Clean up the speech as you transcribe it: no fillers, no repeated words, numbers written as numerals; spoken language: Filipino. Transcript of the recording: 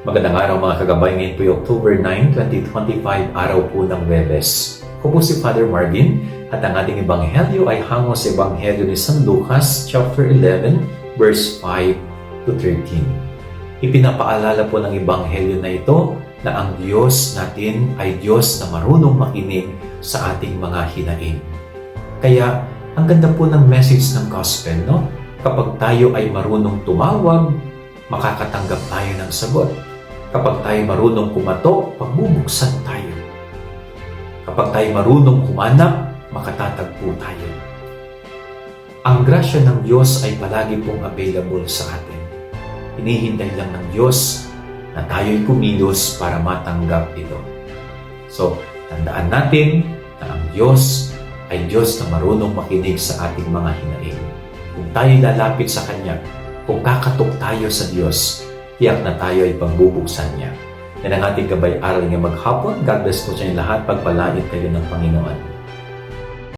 Magandang araw mga kagabay, ngayon po yung October 9, 2025, araw po ng Huwebes. Ako po si Father Marvin at ang ating ebanghelyo ay hango sa ebanghelyo ni San Lucas, chapter 11, verse 5 to 13. Ipinapaalala po ng ebanghelyo na ito na ang Diyos natin ay Diyos na marunong makinig sa ating mga hinaing. Kaya, ang ganda po ng message ng gospel, no? Kapag tayo ay marunong tumawag, makakatanggap tayo ng sagot. Kapag tayo marunong kumatok, pagbubuksan tayo. Kapag tayo marunong kumanap, makatatagpo tayo. Ang grasya ng Diyos ay palagi pong available sa atin. Hinihintay lang ng Diyos na tayo'y kumilos para matanggap ito. So, tandaan natin na ang Diyos ay Diyos na marunong makinig sa ating mga hinaing. Kung tayo lalapit sa Kanya, kung kakatok tayo sa Diyos, tiyak na tayo ay pagbubuksan niya. Yan ang ating gabay-aral ngayong maghapon. God bless po sa inyo lahat. Pagpalain kayo ng Panginoon.